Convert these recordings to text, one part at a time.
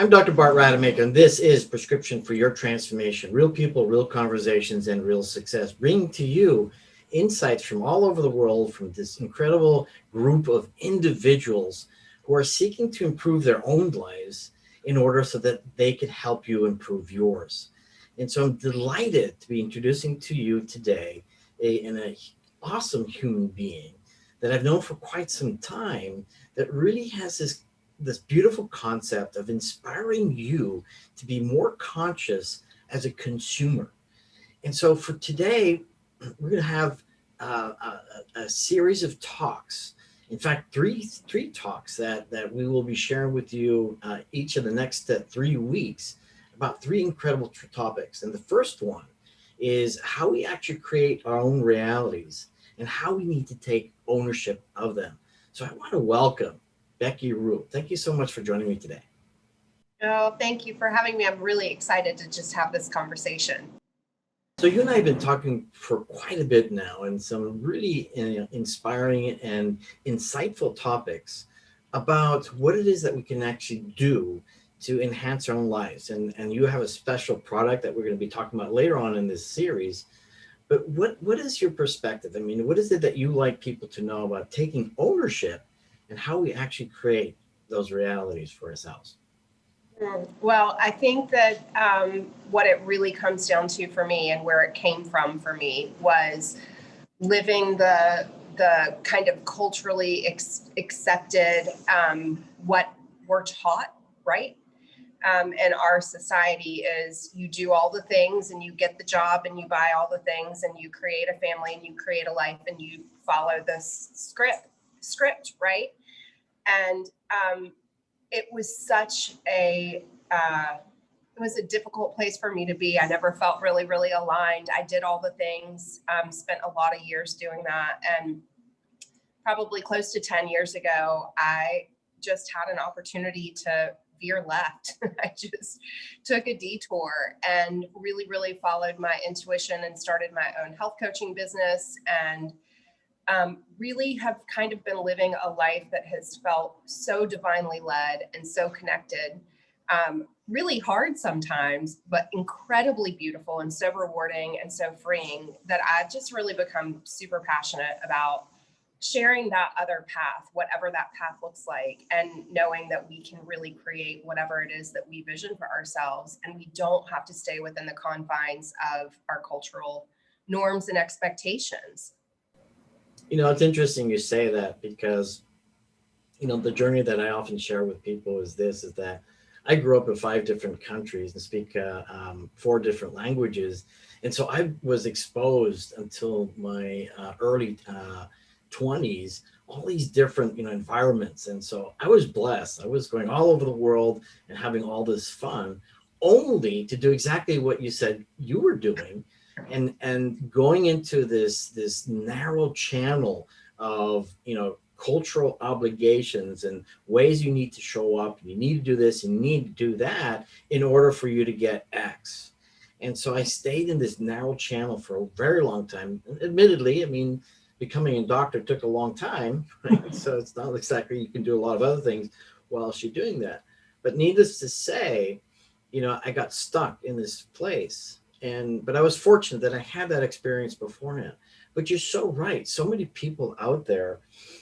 I'm Dr. Bart Rademacher, and this is Prescription for Your Transformation. Real people, real conversations, and real success. Bringing to you insights from all over the world from this incredible group of individuals who are seeking to improve their own lives in order so that they could help you improve yours. And so I'm delighted to be introducing to you today an awesome human being that I've known for quite some time that really has this beautiful concept of inspiring you to be more conscious as a consumer. And so for today, we're going to have a series of talks. In fact, three talks that we will be sharing with you each of the next 3 weeks about three incredible topics. And the first one is how we actually create our own realities and how we need to take ownership of them. So I want to welcome Becki. Thank you so much for joining me today. Oh, thank you for having me. I'm really excited to just have this conversation. So you and I have been talking for quite a bit now, and some really inspiring and insightful topics about what it is that we can actually do to enhance our own lives. And you have a special product that we're going to be talking about later on in this series. But what is your perspective? I mean, what is it that you like people to know about taking ownership and how we actually create those realities for ourselves? Well, I think that what it really comes down to for me and where it came from for me was living the kind of culturally accepted what we're taught, right? In our society is you do all the things and you get the job and you buy all the things and you create a family and you create a life and you follow this script, right? And it was such it was a difficult place for me to be. I never felt really aligned. I did all the things, spent a lot of years doing that. And probably close to 10 years ago, I just had an opportunity to veer left. I just took a detour and really followed my intuition and started my own health coaching business, and really have kind of been living a life that has felt so divinely led and so connected. Really hard sometimes, but incredibly beautiful and so rewarding and so freeing that I've just really become super passionate about sharing that other path, whatever that path looks like, and knowing that we can really create whatever it is that we vision for ourselves. And we don't have to stay within the confines of our cultural norms and expectations. You know, it's interesting you say that because, the journey that I often share with people is that I grew up in 5 different countries and speak 4 different languages. And so I was exposed until my early 20s, all these different, environments. And so I was blessed. I was going all over the world and having all this fun, only to do exactly what you said you were doing, and going into this narrow channel of cultural obligations and ways you need to show up. You need to do this, you need to do that in order for you to get X. And so I stayed in this narrow channel for a very long time. Admittedly, I mean, becoming a doctor took a long time, right? So it's not exactly you can do a lot of other things whilst you're doing that. But needless to say, I got stuck in this place. But I was fortunate that I had that experience beforehand. But you're so right. So many people out there,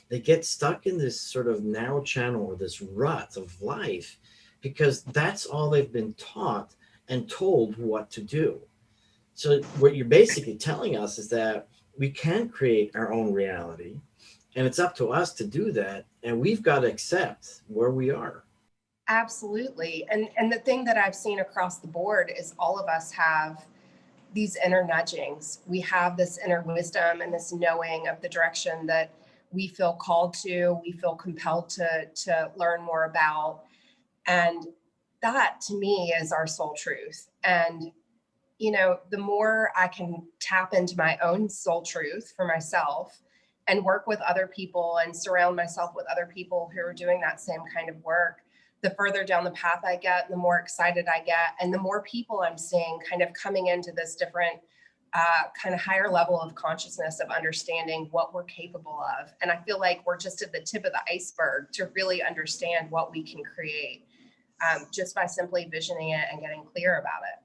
they get stuck in this sort of narrow channel or this rut of life because that's all they've been taught and told what to do. So what you're basically telling us is that we can create our own reality, and it's up to us to do that. And we've got to accept where we are. Absolutely. And the thing that I've seen across the board is all of us have these inner nudgings. We have this inner wisdom and this knowing of the direction that we feel called to, we feel compelled to learn more about. And that to me is our soul truth. And, the more I can tap into my own soul truth for myself and work with other people and surround myself with other people who are doing that same kind of work, the further down the path I get, the more excited I get, and the more people I'm seeing kind of coming into this different kind of higher level of consciousness of understanding what we're capable of. And I feel like we're just at the tip of the iceberg to really understand what we can create. just by simply visioning it and getting clear about it.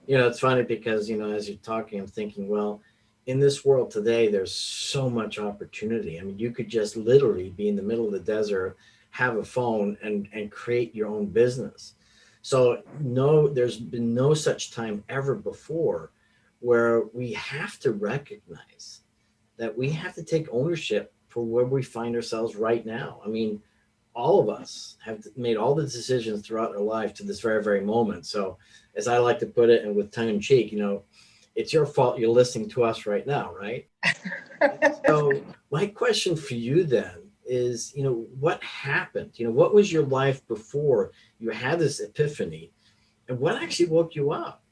It's funny because, as you're talking, I'm thinking, well, in this world today, there's so much opportunity. I mean, you could just literally be in the middle of the desert, have a phone, and create your own business. So, no, there's been no such time ever before where we have to recognize that we have to take ownership for where we find ourselves right now. I mean, all of us have made all the decisions throughout our life to this very, very moment. So, as I like to put it, and with tongue in cheek, it's your fault you're listening to us right now, right? So, my question for you then is, what happened? What was your life before you had this epiphany, and what actually woke you up?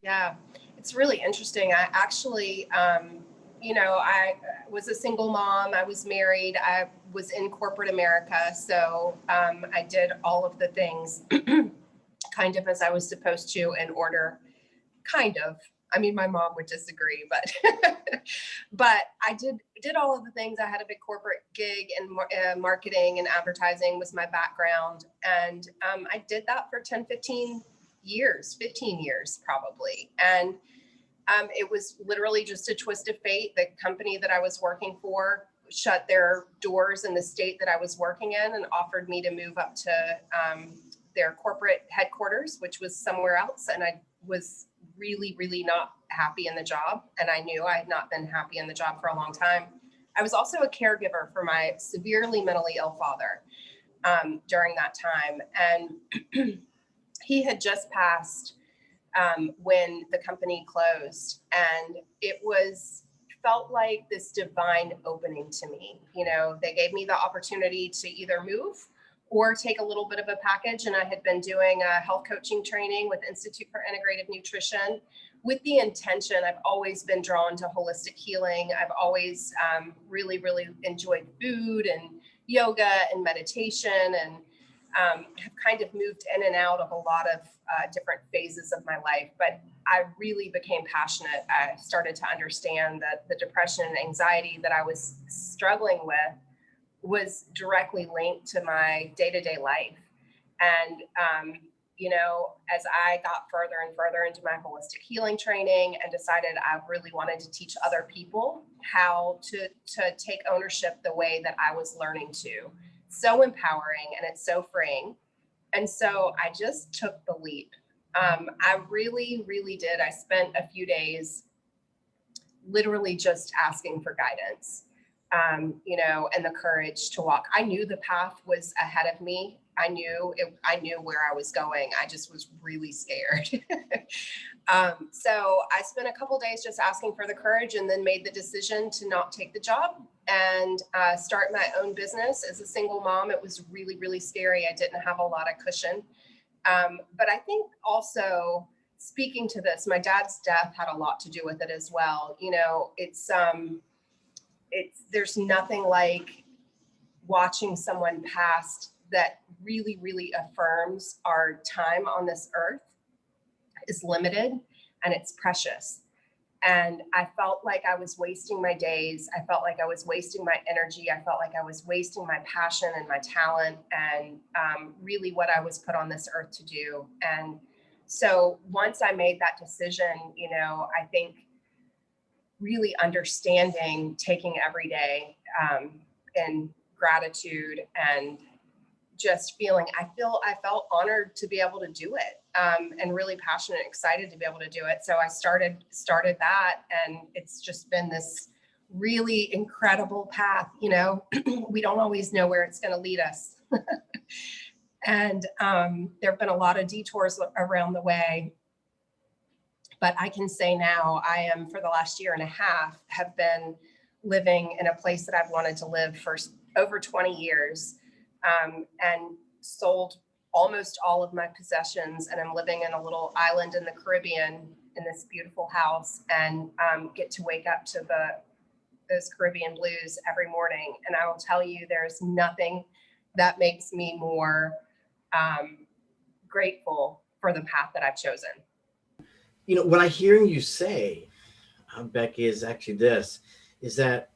Yeah, it's really interesting. I actually, I was a single mom. I was married. I was in corporate America. So I did all of the things kind of as I was supposed to in order, kind of. I mean, my mom would disagree, but but I did all of the things. I had a big corporate gig, and marketing and advertising was my background, and I did that for 10, 15 years probably. And it was literally just a twist of fate. The company that I was working for shut their doors in the state that I was working in and offered me to move up to their corporate headquarters, which was somewhere else. And I was really, really not happy in the job. And I knew I had not been happy in the job for a long time. I was also a caregiver for my severely mentally ill father during that time. And he had just passed when the company closed, and it felt like this divine opening to me. They gave me the opportunity to either move or take a little bit of a package. And I had been doing a health coaching training with Institute for Integrative Nutrition with the intention. I've always been drawn to holistic healing. I've always really, really enjoyed food and yoga and meditation, and have kind of moved in and out of a lot of different phases of my life. But I really became passionate. I started to understand that the depression and anxiety that I was struggling with was directly linked to my day-to-day life. And, as I got further and further into my holistic healing training and decided I really wanted to teach other people how to take ownership the way that I was learning to, so empowering, and it's so freeing. And so I just took the leap. I really, really did. I spent a few days literally just asking for guidance, and the courage to walk. I knew the path was ahead of me. I knew where I was going. I just was really scared. So I spent a couple days just asking for the courage, and then made the decision to not take the job and start my own business as a single mom. It was really, really scary. I didn't have a lot of cushion. But I think also, speaking to this, my dad's death had a lot to do with it as well. There's nothing like watching someone pass that really, really affirms our time on this earth is limited and it's precious. And I felt like I was wasting my days. I felt like I was wasting my energy. I felt like I was wasting my passion and my talent, and really what I was put on this earth to do. And so once I made that decision, I think really understanding, taking every day in gratitude, and just I felt honored to be able to do it, and really passionate and excited to be able to do it. So I started that, and it's just been this really incredible path. We don't always know where it's going to lead us. And there've been a lot of detours around the way. But I can say now, I am, for the last year and a half, have been living in a place that I've wanted to live for over 20 years, and sold almost all of my possessions. And I'm living in a little island in the Caribbean in this beautiful house, and get to wake up to those Caribbean blues every morning. And I will tell you, there's nothing that makes me more grateful for the path that I've chosen. What I hear you say, Becki, is actually this, is that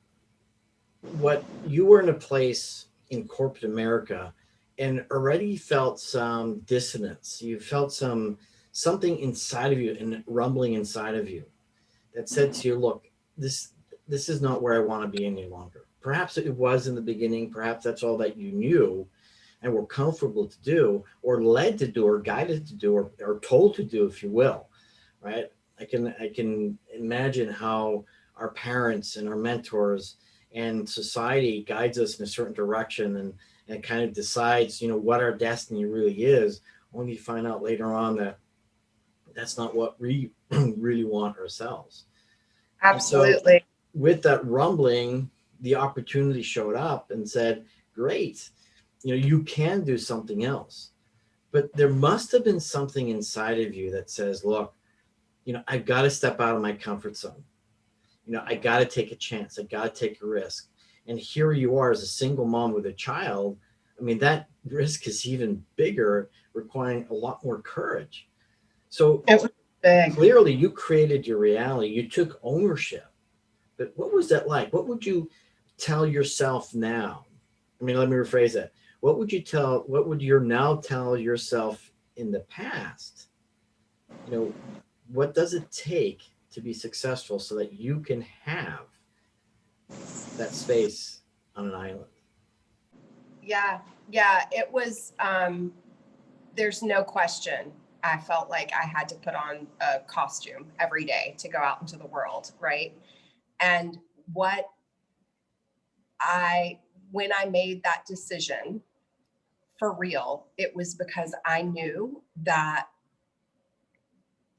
what you were in a place in corporate America, and already felt some dissonance. You felt something inside of you and rumbling inside of you that said to you, look, this this is not where I want to be any longer. Perhaps it was in the beginning, perhaps that's all that you knew and were comfortable to do, or led to do, or guided to do, or told to do, if you will, right? I can imagine how our parents and our mentors and society guides us in a certain direction, and kind of decides, what our destiny really is, only to find out later on that that's not what we really want ourselves. And so Absolutely. with that rumbling, the opportunity showed up and said, great, you can do something else. But there must have been something inside of you that says, look, I've got to step out of my comfort zone. I got to take a chance. I got to take a risk. And here you are as a single mom with a child. I mean, that risk is even bigger, requiring a lot more courage. So It was big. clearly you created your reality. You took ownership. But what was that like? What would you tell yourself now? I mean, let me rephrase that. What would you now tell yourself in the past? You know, what does it take to be successful so that you can have that space on an island? Yeah. Yeah. It was, there's no question. I felt like I had to put on a costume every day to go out into the world. Right. And what I, when I made that decision for real, it was because I knew that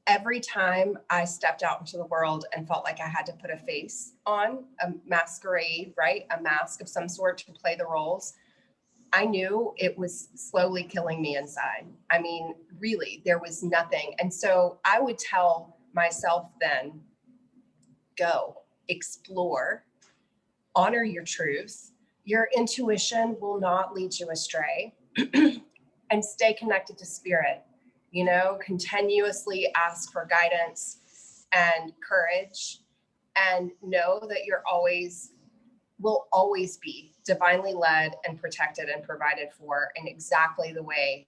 every time I stepped out into the world and felt like I had to put a face on, a masquerade, right? A mask of some sort to play the roles, I knew it was slowly killing me inside. I mean, really, there was nothing. And so I would tell myself then, go, explore, honor your truth. Your intuition will not lead you astray. And stay connected to spirit. Continuously ask for guidance and courage, and know that will always be divinely led and protected and provided for in exactly the way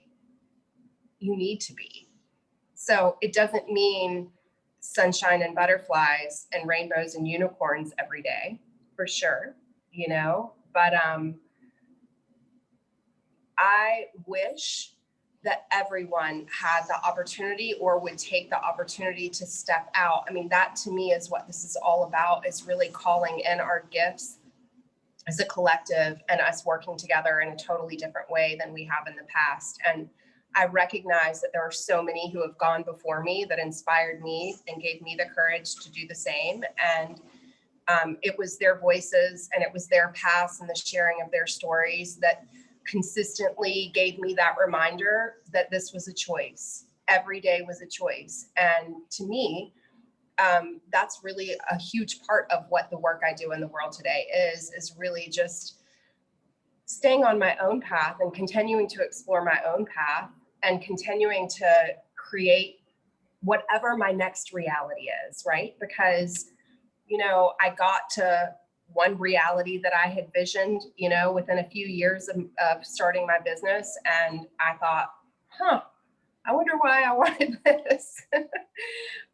you need to be. So it doesn't mean sunshine and butterflies and rainbows and unicorns every day, for sure, but I wish that everyone had the opportunity or would take the opportunity to step out. I mean, that to me is what this is all about, is really calling in our gifts as a collective and us working together in a totally different way than we have in the past. And I recognize that there are so many who have gone before me that inspired me and gave me the courage to do the same. And it was their voices and it was their paths and the sharing of their stories that consistently gave me that reminder that this was a choice. Every day was a choice. And to me, that's really a huge part of what the work I do in the world today is really just staying on my own path and continuing to explore my own path and continuing to create whatever my next reality is, right? Because I got to one reality that I had visioned, within a few years of starting my business. And I thought, I wonder why I wanted this.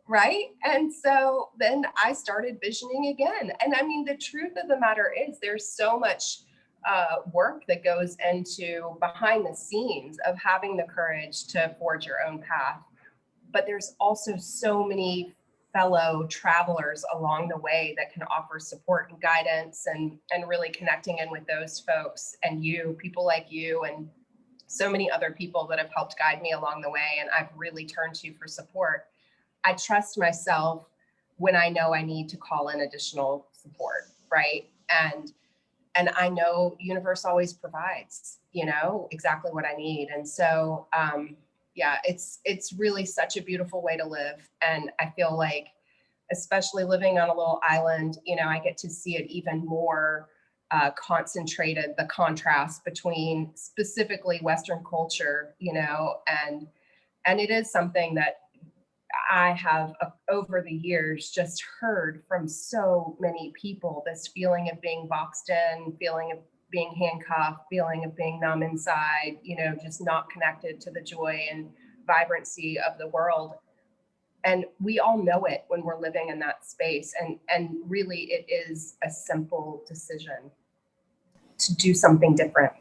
Right. And so then I started visioning again. And I mean, the truth of the matter is there's so much work that goes into behind the scenes of having the courage to forge your own path. But there's also so many fellow travelers along the way that can offer support and guidance, and really connecting in with those folks and people like you and so many other people that have helped guide me along the way. And I've really turned to for support. I trust myself when I know I need to call in additional support, right? And I know universe always provides, exactly what I need. And so yeah, it's really such a beautiful way to live. And I feel like, especially living on a little island, I get to see it even more concentrated, the contrast between specifically Western culture, and it is something that I have over the years just heard from so many people, this feeling of being boxed in, feeling of being handcuffed, feeling of being numb inside, just not connected to the joy and vibrancy of the world. And we all know it when we're living in that space. And really, it is a simple decision to do something different.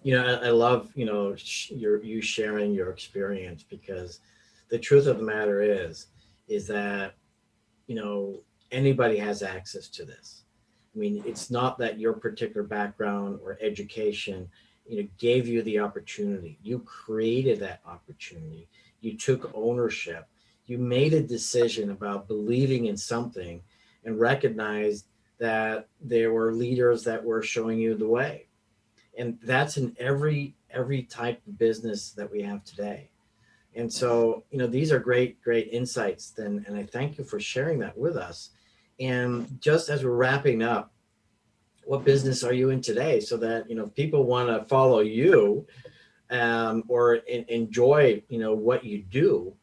I love, you sharing your experience, because the truth of the matter is that, anybody has access to this. I mean, it's not that your particular background or education, gave you the opportunity. You created that opportunity. You took ownership. You made a decision about believing in something and recognized that there were leaders that were showing you the way. And that's in every type of business that we have today. And so, these are great insights then, and I thank you for sharing that with us. And just as we're wrapping up, what business are you in today, so that if people want to follow you, or enjoy what you do,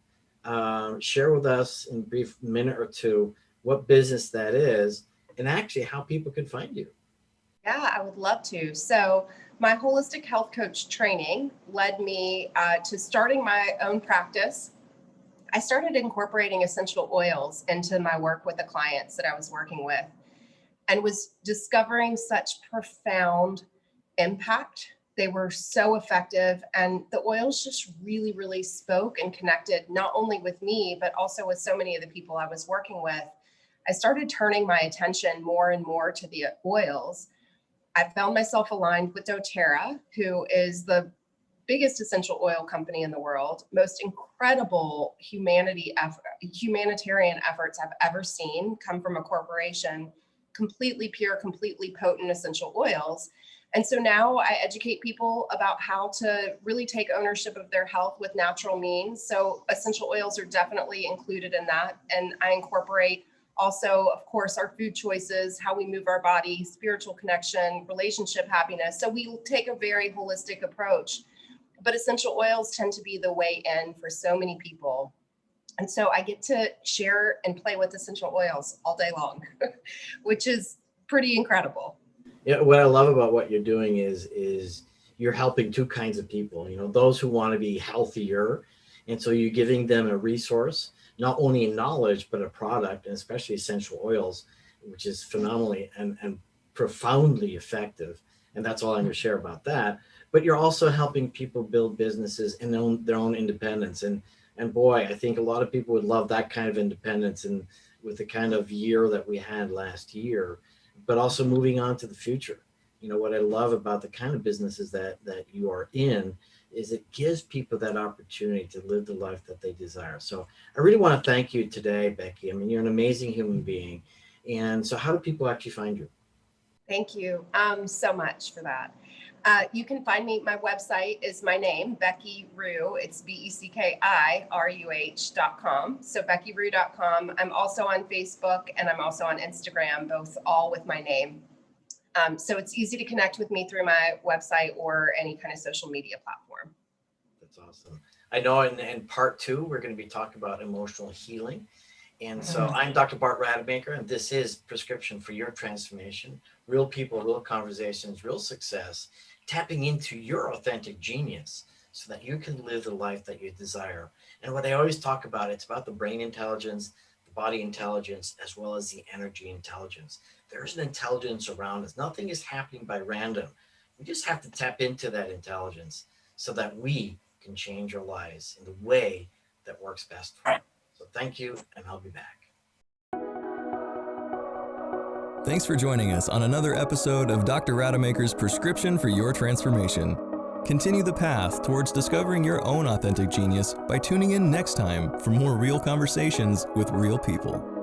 share with us in a brief minute or two what business that is, and actually how people can find you. Yeah, I would love to. So my holistic health coach training led me to starting my own practice. I started incorporating essential oils into my work with the clients that I was working with, and was discovering such profound impact. They were so effective, and the oils just really, really spoke and connected not only with me, but also with so many of the people I was working with. I started turning my attention more and more to the oils. I found myself aligned with doTERRA, who is the biggest essential oil company in the world, most incredible humanitarian efforts I've ever seen come from a corporation, completely pure, completely potent essential oils. And so now I educate people about how to really take ownership of their health with natural means. So essential oils are definitely included in that. And I incorporate also, of course, our food choices, how we move our body, spiritual connection, relationship happiness. So we take a very holistic approach, but essential oils tend to be the way in for so many people. And so I get to share and play with essential oils all day long, which is pretty incredible. Yeah, what I love about what you're doing is you're helping two kinds of people, those who want to be healthier. And so you're giving them a resource, not only in knowledge, but a product, and especially essential oils, which is phenomenally and profoundly effective. And that's all I'm going to share about that. But you're also helping people build businesses and their own independence. And boy, I think a lot of people would love that kind of independence, and with the kind of year that we had last year, but also moving on to the future. What I love about the kind of businesses that you are in is it gives people that opportunity to live the life that they desire. So I really want to thank you today, Becki. I mean, you're an amazing human being. And so how do people actually find you? Thank you so much for that. You can find me. My website is my name, Becki Rue. It's BECKIRUH.com. So BeckiRue.com. I'm also on Facebook, and I'm also on Instagram, both all with my name. So it's easy to connect with me through my website or any kind of social media platform. That's awesome. I know in part 2, we're going to be talking about emotional healing. And so I'm Dr. Bart Rademacher, and this is Prescription for Your Transformation. Real people, real conversations, real success, tapping into your authentic genius so that you can live the life that you desire. And what I always talk about, it's about the brain intelligence, the body intelligence, as well as the energy intelligence. There's an intelligence around us. Nothing is happening by random. We just have to tap into that intelligence so that we can change our lives in the way that works best for us. So thank you, and I'll be back. Thanks for joining us on another episode of Dr. Rademacher's Prescription for Your Transformation. Continue the path towards discovering your own authentic genius by tuning in next time for more real conversations with real people.